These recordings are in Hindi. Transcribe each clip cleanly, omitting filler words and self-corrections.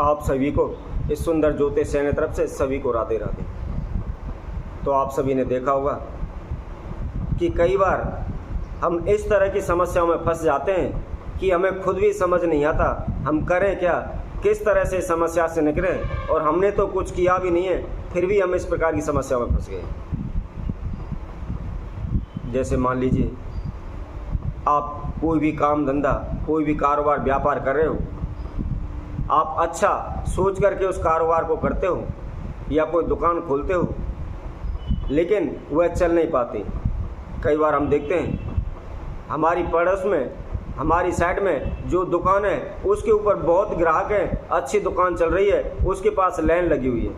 आप सभी को इस सुंदर ज्योतिष चैनल तरफ से सभी को राधे राधे। तो आप सभी ने देखा होगा कि कई बार हम इस तरह की समस्याओं में फंस जाते हैं कि हमें खुद भी समझ नहीं आता हम करें क्या, किस तरह से समस्या से निकलें, और हमने तो कुछ किया भी नहीं है फिर भी हम इस प्रकार की समस्या में फंस गए। जैसे मान लीजिए आप कोई भी काम धंधा, कोई भी कारोबार व्यापार कर रहे हो, आप अच्छा सोच करके उस कारोबार को करते हो या कोई दुकान खोलते हो, लेकिन वह चल नहीं पाती। कई बार हम देखते हैं हमारी पड़ोस में, हमारी साइड में जो दुकान है उसके ऊपर बहुत ग्राहक हैं, अच्छी दुकान चल रही है, उसके पास लाइन लगी हुई है,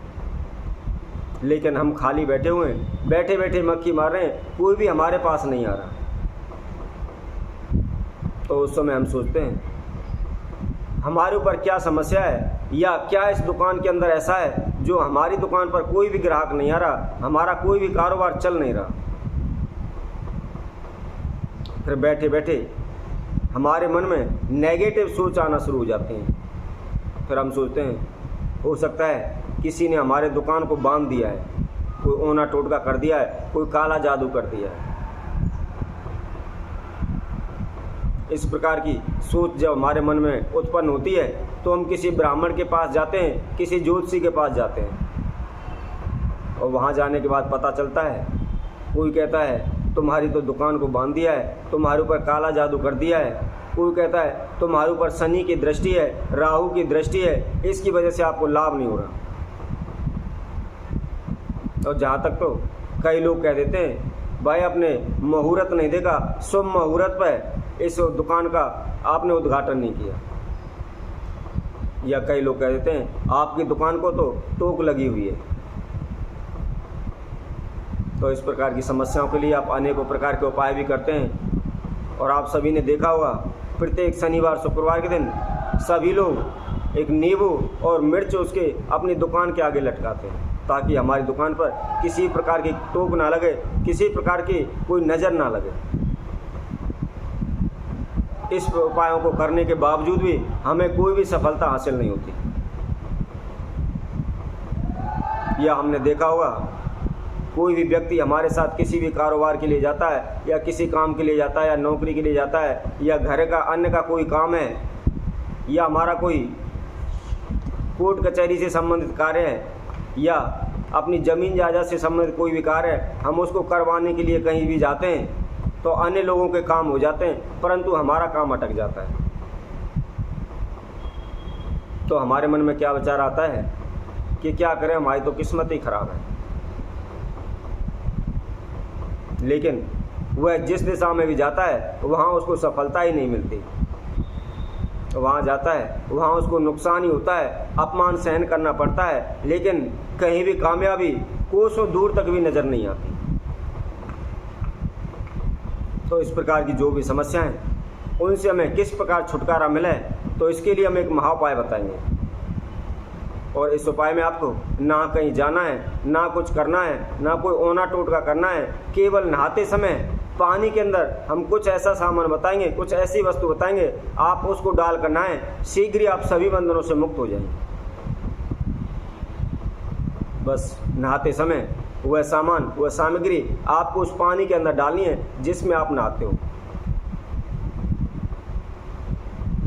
लेकिन हम खाली बैठे हुए हैं, बैठे बैठे मक्खी मार रहे हैं, कोई भी हमारे पास नहीं आ रहा। तो उस समय हम सोचते हैं हमारे ऊपर क्या समस्या है, या क्या इस दुकान के अंदर ऐसा है जो हमारी दुकान पर कोई भी ग्राहक नहीं आ रहा, हमारा कोई भी कारोबार चल नहीं रहा। फिर बैठे बैठे हमारे मन में नेगेटिव सोच आना शुरू हो जाती हैं। फिर हम सोचते हैं हो सकता है किसी ने हमारे दुकान को बांध दिया है, कोई ओना टोटका कर दिया है, कोई काला जादू कर दिया है। इस प्रकार की सोच जब हमारे मन में उत्पन्न होती है तो हम किसी ब्राह्मण के पास जाते हैं, किसी ज्योतिषी के पास जाते हैं, और वहाँ जाने के बाद पता चलता है, कोई कहता है तुम्हारी तो दुकान को बांध दिया है, तुम्हारे ऊपर काला जादू कर दिया है, कोई कहता है तुम्हारे ऊपर शनि की दृष्टि है, राहु की दृष्टि है, इसकी वजह से आपको लाभ नहीं हो रहा। और जहाँ तक तो कई लोग कह देते हैं भाई आपने मुहूर्त नहीं देखा, शुभ मुहूर्त पर इस दुकान का आपने उद्घाटन नहीं किया। या कई लोग कह देते हैं आपकी दुकान को तो टोक लगी हुई है। तो इस प्रकार की समस्याओं के लिए आप अनेकों प्रकार के उपाय भी करते हैं। और आप सभी ने देखा होगा प्रत्येक शनिवार शुक्रवार के दिन सभी लोग एक नींबू और मिर्च उसके अपनी दुकान के आगे लटकाते हैं, ताकि हमारी दुकान पर किसी प्रकार की टोक ना लगे, किसी प्रकार की कोई नज़र ना लगे। इस उपायों को करने के बावजूद भी हमें कोई भी सफलता हासिल नहीं होती। या हमने देखा होगा कोई भी व्यक्ति हमारे साथ किसी भी कारोबार के लिए जाता है, या किसी काम के लिए जाता है, या नौकरी के लिए जाता है, या घर का अन्य का कोई काम है, या हमारा कोई कोर्ट कचहरी से संबंधित कार्य है, या अपनी ज़मीन जायदाद से संबंधित कोई भी कार्य है, हम उसको करवाने के लिए कहीं भी जाते हैं तो अन्य लोगों के काम हो जाते हैं, परंतु हमारा काम अटक जाता है। तो हमारे मन में क्या विचार आता है कि क्या करें, हमारी तो किस्मत ही खराब है। लेकिन वह जिस दिशा में भी जाता है वहाँ उसको सफलता ही नहीं मिलती। वहाँ जाता है वहाँ उसको नुकसान ही होता है, अपमान सहन करना पड़ता है, लेकिन कहीं भी कामयाबी कोसों दूर तक भी नज़र नहीं आती। तो इस प्रकार की जो भी समस्याएं हैं उनसे हमें किस प्रकार छुटकारा मिले, तो इसके लिए हम एक महाउपाय बताएंगे। और इस उपाय में आपको ना कहीं जाना है, ना कुछ करना है, ना कोई ओना टोटका करना है। केवल नहाते समय पानी के अंदर हम कुछ ऐसा सामान बताएंगे, कुछ ऐसी वस्तु बताएंगे, आप उसको डाल कर नहाएं, शीघ्र ही आप सभी बंधनों से मुक्त हो जाएंगे। बस नहाते समय वह सामान, वह सामग्री आपको उस पानी के अंदर डालनी है जिसमें आप नहाते हो।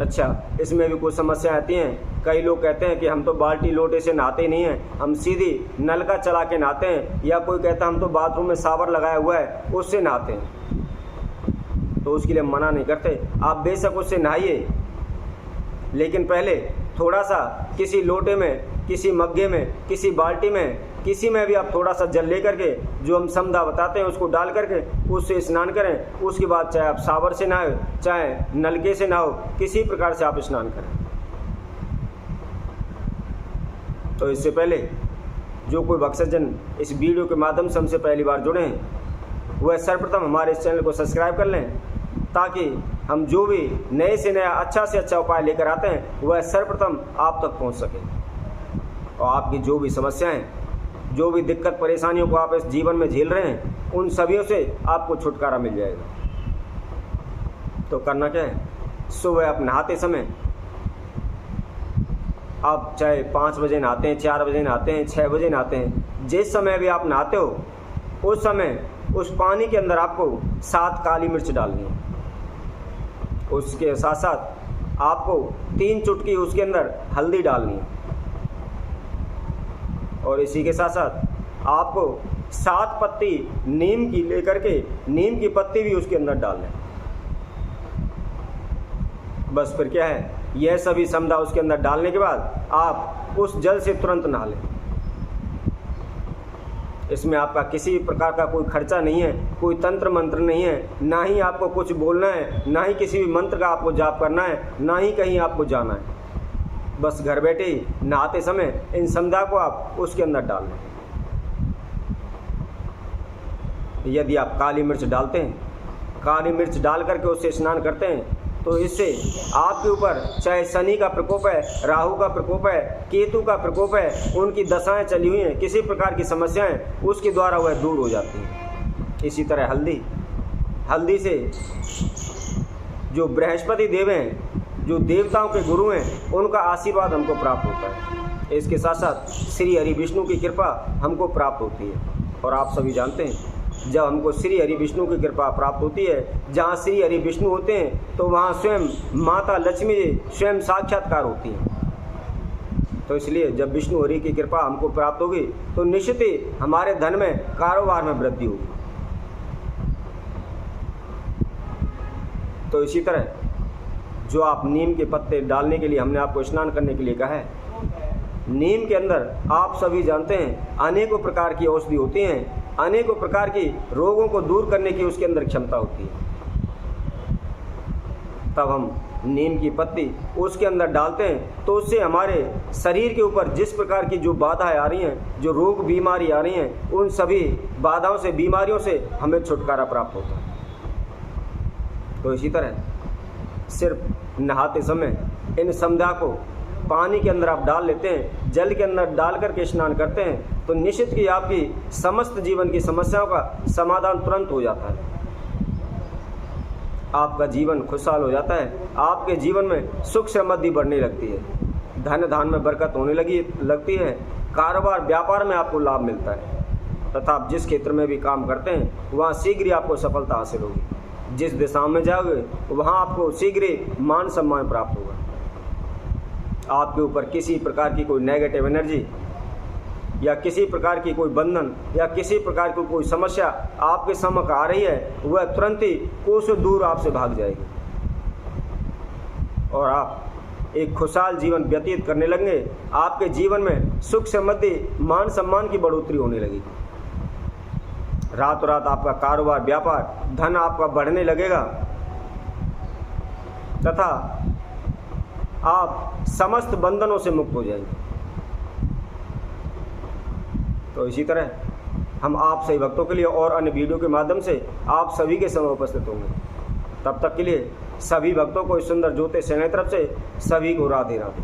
अच्छा, इसमें भी कुछ समस्या आती हैं। कई लोग कहते हैं कि हम तो बाल्टी लोटे से नहाते नहीं हैं, हम सीधी नल का चला के नहाते हैं, या कोई कहता है हम तो बाथरूम में शावर लगाया हुआ है उससे नहाते हैं। तो उसके लिए मना नहीं करते, आप बेशक उससे नहाइए, लेकिन पहले थोड़ा सा किसी लोटे में, किसी मग्गे में, किसी बाल्टी में, किसी में भी आप थोड़ा सा जल लेकर के जो हम समदा बताते हैं उसको डाल करके उससे स्नान करें। उसके बाद चाहे आप शावर से नहाओ, चाहे नलके से नहाओ, किसी प्रकार से आप स्नान करें। तो इससे पहले जो कोई भक्तजन इस वीडियो के माध्यम से हमसे पहली बार जुड़े हैं वह सर्वप्रथम हमारे इस चैनल को सब्सक्राइब कर लें, ताकि हम जो भी नए से नया अच्छा से अच्छा उपाय लेकर आते हैं वह सर्वप्रथम आप तक पहुंच सके, और आपकी जो भी समस्याएं, जो भी दिक्कत परेशानियों को आप इस जीवन में झेल रहे हैं उन सभी से आपको छुटकारा मिल जाएगा। तो करना क्या है, सुबह आप नहाते समय आप चाहे 5 बजे नहाते हैं, 4 बजे नहाते हैं, 6 बजे नहाते हैं, जिस समय भी आप नहाते हो उस समय उस पानी के अंदर आपको 7 काली मिर्च डालनी है। उसके साथ साथ आपको 3 चुटकी उसके अंदर हल्दी डालनी है और इसी के साथ साथ आपको 7 पत्ती नीम की लेकर के नीम की पत्ती भी उसके अंदर डाल लें। बस फिर क्या है, यह सभी समदा उसके अंदर डालने के बाद आप उस जल से तुरंत नहा लें। इसमें आपका किसी प्रकार का कोई खर्चा नहीं है, कोई तंत्र मंत्र नहीं है, ना ही आपको कुछ बोलना है, ना ही किसी भी मंत्र का आपको जाप करना है, ना ही कहीं आपको जाना है। बस घर बैठे ही नहाते समय इन समदा को आप उसके अंदर डाल लें। यदि आप काली मिर्च डालते हैं, काली मिर्च डाल करके उससे स्नान करते हैं, तो इससे आपके ऊपर चाहे शनि का प्रकोप है, राहु का प्रकोप है, केतु का प्रकोप है, उनकी दशाएं चली हुई हैं, किसी प्रकार की समस्याएं उसके द्वारा वह दूर हो जाती हैं। इसी तरह हल्दी से जो बृहस्पति देव हैं, जो देवताओं के गुरु हैं, उनका आशीर्वाद हमको प्राप्त होता है। इसके साथ साथ श्री हरि विष्णु की कृपा हमको प्राप्त होती है। और आप सभी जानते हैं, जब हमको श्री हरि विष्णु की कृपा प्राप्त होती है, जहाँ श्री हरि विष्णु होते हैं तो वहाँ स्वयं माता लक्ष्मी स्वयं साक्षात्कार होती हैं। तो इसलिए जब विष्णु हरि की कृपा हमको प्राप्त होगी तो निश्चित ही हमारे धन में, कारोबार में वृद्धि होगी। तो इसी तरह जो आप नीम के पत्ते डालने के लिए हमने आपको स्नान करने के लिए कहा है, नीम के अंदर आप सभी जानते हैं अनेकों प्रकार की औषधि होती हैं, अनेकों प्रकार की रोगों को दूर करने की उसके अंदर क्षमता होती है। तब हम नीम की पत्ती उसके अंदर डालते हैं तो उससे हमारे शरीर के ऊपर जिस प्रकार की जो बाधाएं आ रही हैं, जो रोग बीमारी आ रही हैं, उन सभी बाधाओं से, बीमारियों से हमें छुटकारा प्राप्त होता है। तो इसी तरह सिर्फ नहाते समय इन समदा को पानी के अंदर आप डाल लेते हैं, जल के अंदर डाल करके स्नान करते हैं, तो निश्चित ही आपकी समस्त जीवन की समस्याओं का समाधान तुरंत हो जाता है। आपका जीवन खुशहाल हो जाता है, आपके जीवन में सुख समृद्धि बढ़ने लगती है, धन धान में बरकत होने लगती है, कारोबार व्यापार में आपको लाभ मिलता है तथा आप जिस क्षेत्र में भी काम करते हैं वहाँ शीघ्र ही आपको सफलता हासिल होगी। जिस दिशा में जाओगे वहाँ आपको शीघ्र ही मान सम्मान प्राप्त होगा। आपके ऊपर किसी प्रकार की कोई नेगेटिव एनर्जी या किसी प्रकार की कोई बंधन या किसी प्रकार की कोई समस्या आपके सम्मुख आ रही है, वह तुरंत ही कोसों दूर आपसे भाग जाएगी और आप एक खुशहाल जीवन व्यतीत करने लगेंगे। आपके जीवन में सुख समृद्धि, मान सम्मान की बढ़ोतरी होने लगेगी। रातों रात आपका कारोबार, व्यापार, धन आपका बढ़ने लगेगा तथा आप समस्त बंधनों से मुक्त हो जाएंगे। तो इसी तरह हम आप सभी भक्तों के लिए और अन्य वीडियो के माध्यम से आप सभी के समय उपस्थित होंगे। तब तक के लिए सभी भक्तों को इस सुंदर ज्योतिष सेना की तरफ से सभी को राधे राधे।